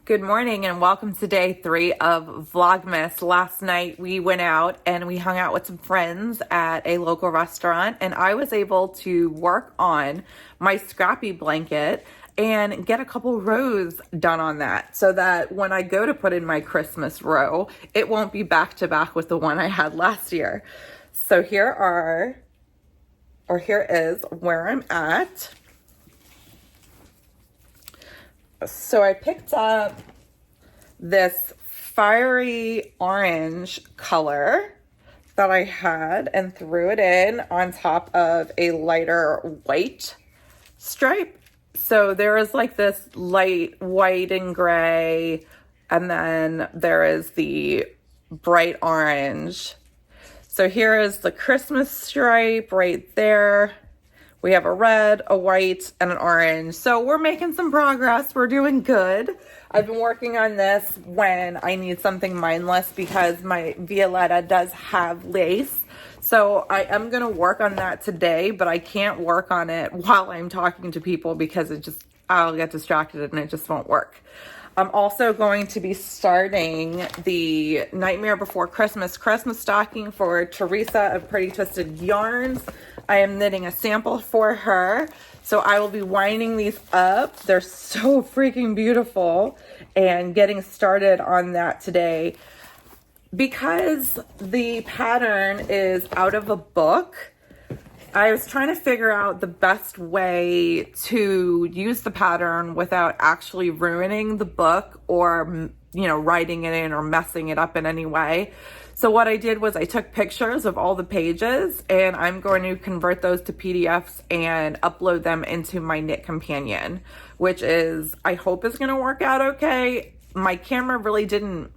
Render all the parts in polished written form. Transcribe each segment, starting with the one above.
Good morning and welcome to day 3 of Vlogmas. Last night we went out and we hung out with some friends at a local restaurant, and I was able to work on my scrappy blanket and get a couple rows done on that so that when I go to put in my Christmas row, it won't be back to back with the one I had last year. So here is where I'm at. So I picked up this fiery orange color that I had and threw it in on top of a lighter white stripe. So there is like this light white and gray, and then there is the bright orange. So here is the Christmas stripe right there. We have a red, a white, and an orange. So we're making some progress. We're doing good. I've been working on this when I need something mindless because my Violetta does have lace. So I am going to work on that today, but I can't work on it while I'm talking to people because I'll get distracted and it just won't work. I'm also going to be starting the Nightmare Before Christmas stocking for Teresa of Pretty Twisted Yarns. I am knitting a sample for her. So I will be winding these up. They're so freaking beautiful and getting started on that today. Because the pattern is out of a book, I was trying to figure out the best way to use the pattern without actually ruining the book or, writing it in or messing it up in any way. So what I did was I took pictures of all the pages and I'm going to convert those to PDFs and upload them into my Knit Companion, which I hope is going to work out okay. My camera really didn't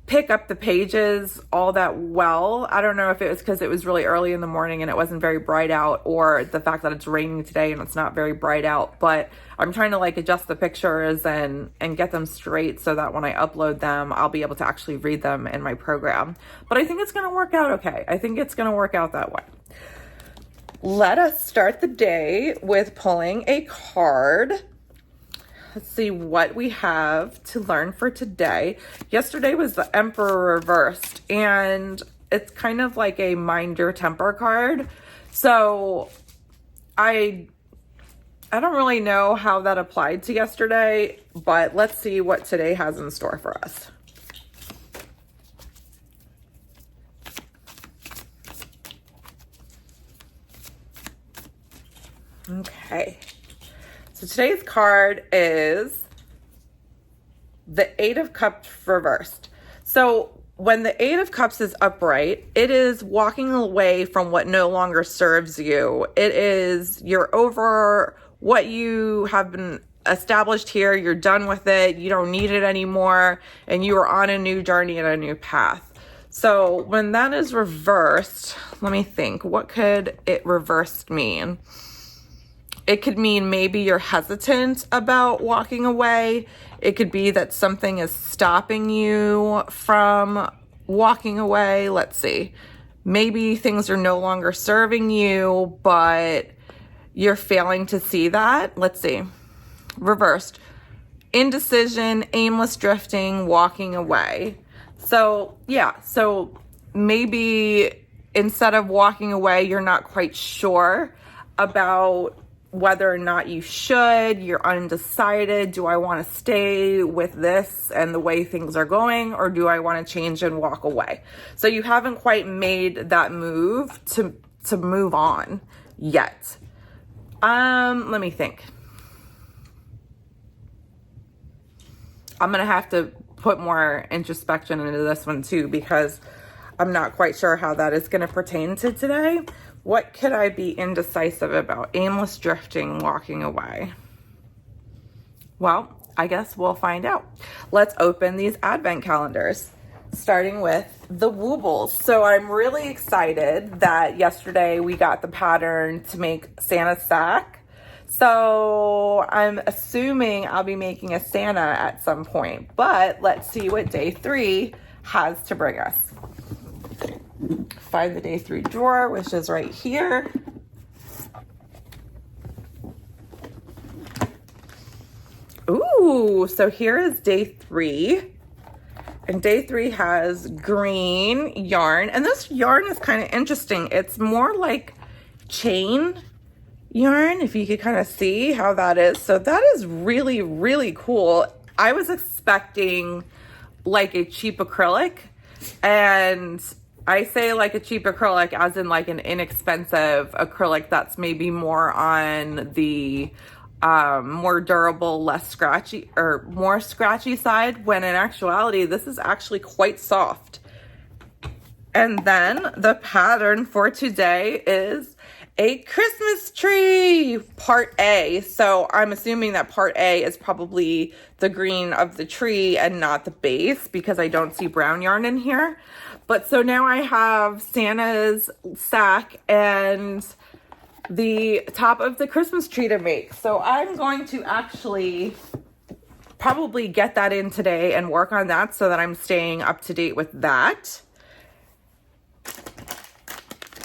pick up the pages all that well. I don't know if it was because it was really early in the morning and it wasn't very bright out, or the fact that it's raining today and it's not very bright out, but I'm trying to adjust the pictures and get them straight so that when I upload them, I'll be able to actually read them in my program. But I think it's going to work out okay. I think it's going to work out that way. Let us start the day with pulling a card. Let's see what we have to learn for today. Yesterday was the Emperor reversed, and it's kind of like a mind your temper card. So I don't really know how that applied to yesterday, but let's see what today has in store for us. Okay. So today's card is the 8 of Cups reversed. So when the 8 of Cups is upright, it is walking away from what no longer serves you. It is you're over what you have been established here. You're done with it. You don't need it anymore. And you are on a new journey and a new path. So when that is reversed, let me think. What could it reversed mean? It could mean maybe you're hesitant about walking away. It could be that something is stopping you from walking away. Let's see. Maybe things are no longer serving you, but you're failing to see that. Let's see. Reversed. Indecision, aimless drifting, walking away. So, yeah. So maybe instead of walking away, you're not quite sure about whether or not you should. You're undecided. Do I want to stay with this and the way things are going, or do I want to change and walk away? So you haven't quite made that move to move on yet. Let me think. I'm going to have to put more introspection into this one too, because I'm not quite sure how that is going to pertain to today. What could I be indecisive about? Aimless drifting, walking away. Well, I guess we'll find out. Let's open these advent calendars, starting with the Woobles. So I'm really excited that yesterday we got the pattern to make Santa's sack. So I'm assuming I'll be making a Santa at some point, but let's see what day 3 has to bring us. Find the day 3 drawer, which is right here. Ooh, so here is day 3. And day 3 has green yarn. And this yarn is kind of interesting. It's more like chain yarn, if you could kind of see how that is. So that is really, really cool. I was expecting like a cheap acrylic, and I say like a cheap acrylic as in like an inexpensive acrylic that's maybe more on the more durable, less scratchy, or more scratchy side, when in actuality this is actually quite soft. And then the pattern for today is a Christmas tree, part A. So I'm assuming that part A is probably the green of the tree and not the base, because I don't see brown yarn in here. But so now I have Santa's sack and the top of the Christmas tree to make. So I'm going to actually probably get that in today and work on that so that I'm staying up to date with that.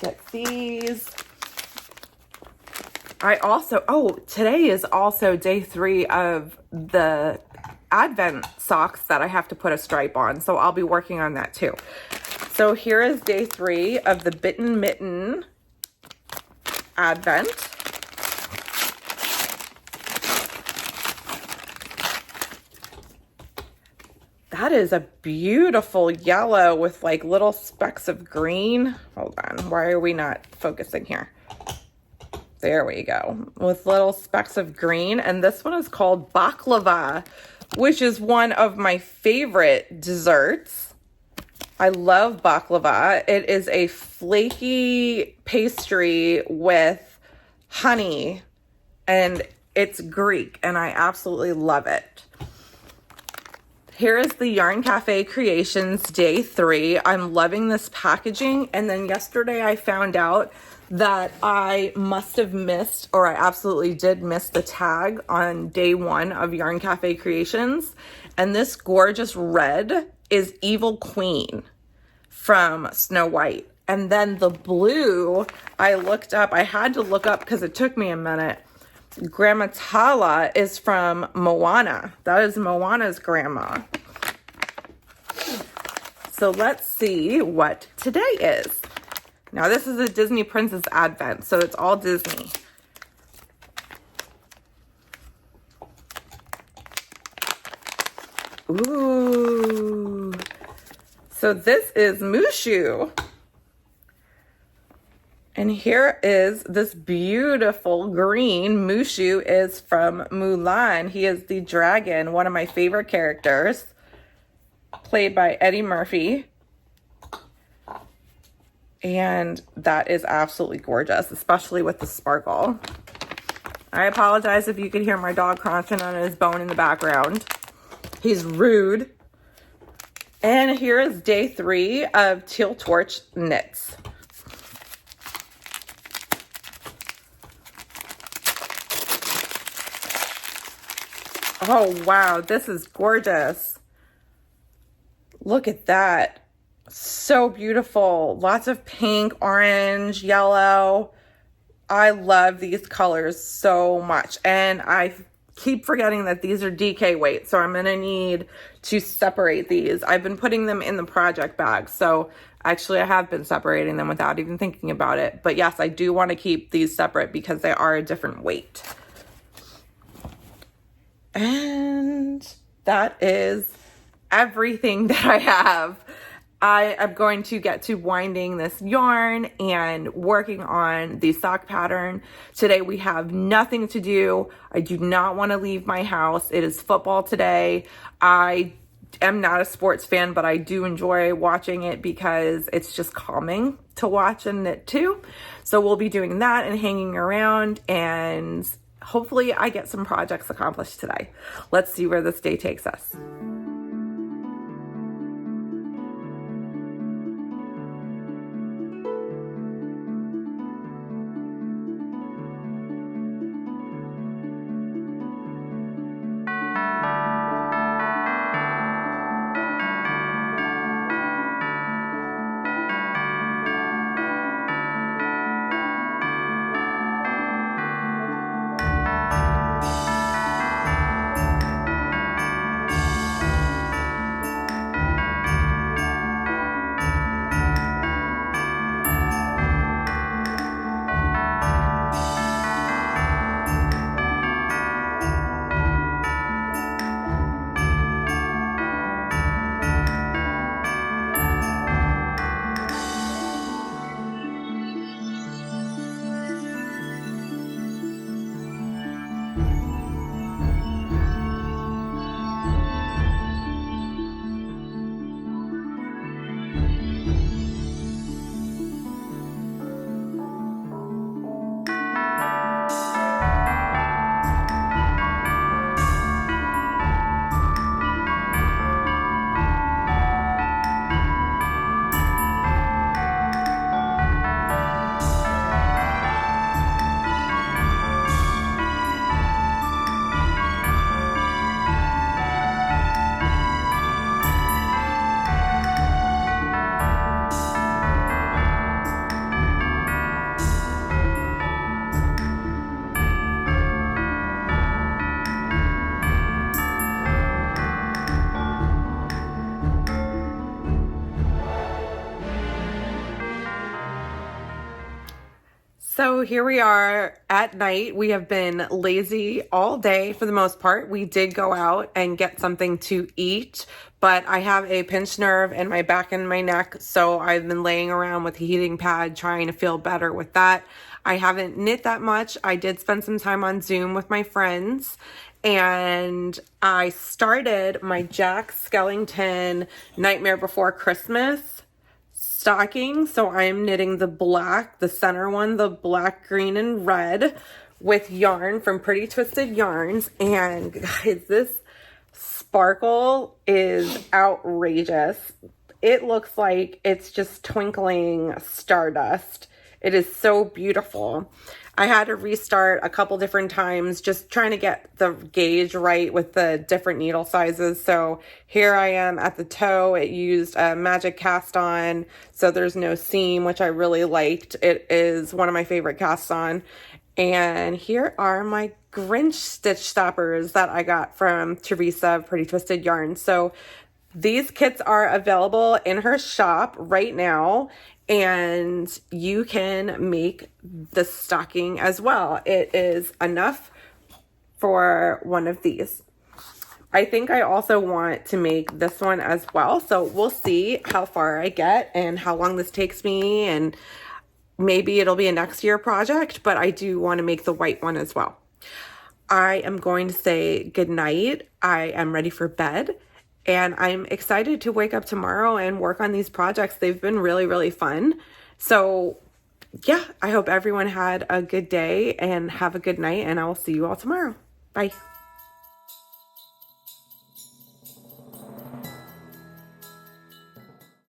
Get these. Today is also day 3 of the Advent socks that I have to put a stripe on. So I'll be working on that too. So here is day 3 of the Bitten Mitten Advent. That is a beautiful yellow with like little specks of green. Hold on, why are we not focusing here? There we go, with little specks of green. And this one is called baklava, which is one of my favorite desserts. I love baklava. It is a flaky pastry with honey, and it's Greek, and I absolutely love it. Here is the Yarn Cafe Creations day 3. I'm loving this packaging. And then yesterday I found out that I must have missed, or I absolutely did miss, the tag on day 1 of Yarn Cafe Creations. And this gorgeous red is Evil Queen from Snow White. And then the blue, I looked up, I had to look up because it took me a minute. Grammatala is from Moana. That is Moana's grandma. So let's see what today is. Now this is a Disney Princess Advent, so it's all Disney. Ooh. So this is Mushu. And here is this beautiful green. Mushu is from Mulan. He is the dragon, one of my favorite characters, played by Eddie Murphy. And that is absolutely gorgeous, especially with the sparkle. I apologize if you could hear my dog crunching on his bone in the background. He's rude. And here is day 3 of Teal Torch Knits. Oh, wow, this is gorgeous. Look at that. So beautiful. Lots of pink, orange, yellow. I love these colors so much. And I keep forgetting that these are DK weight, so I'm going to need to separate these. I've been putting them in the project bag, so actually I have been separating them without even thinking about it. But yes, I do want to keep these separate because they are a different weight. And that is everything that I have. I am going to get to winding this yarn and working on the sock pattern. Today we have nothing to do. I do not want to leave my house. It is football today. I am not a sports fan, but I do enjoy watching it because it's just calming to watch and knit too. So we'll be doing that and hanging around, and hopefully I get some projects accomplished today. Let's see where this day takes us. So here we are at night. We have been lazy all day for the most part. We did go out and get something to eat, but I have a pinched nerve in my back and my neck, so I've been laying around with a heating pad trying to feel better with that. I haven't knit that much. I did spend some time on Zoom with my friends, and I started my Jack Skellington Nightmare Before Christmas stocking. So I'm knitting the black, the center one, the black, green, and red with yarn from Pretty Twisted Yarns. And guys, this sparkle is outrageous. It looks like it's just twinkling stardust. It is so beautiful. I had to restart a couple different times just trying to get the gauge right with the different needle sizes. So here I am at the toe. It used a magic cast on, so there's no seam, which I really liked. It is one of my favorite casts on. And here are my Grinch stitch stoppers that I got from Teresa of Pretty Twisted Yarn. So these kits are available in her shop right now, and you can make the stocking as well. It is enough for one of these. I think I also want to make this one as well, so we'll see how far I get and how long this takes me, and maybe it'll be a next year project, but I do want to make the white one as well. I am going to say good night. I am ready for bed. And I'm excited to wake up tomorrow and work on these projects. They've been really, really fun. So yeah, I hope everyone had a good day and have a good night, and I will see you all tomorrow. Bye.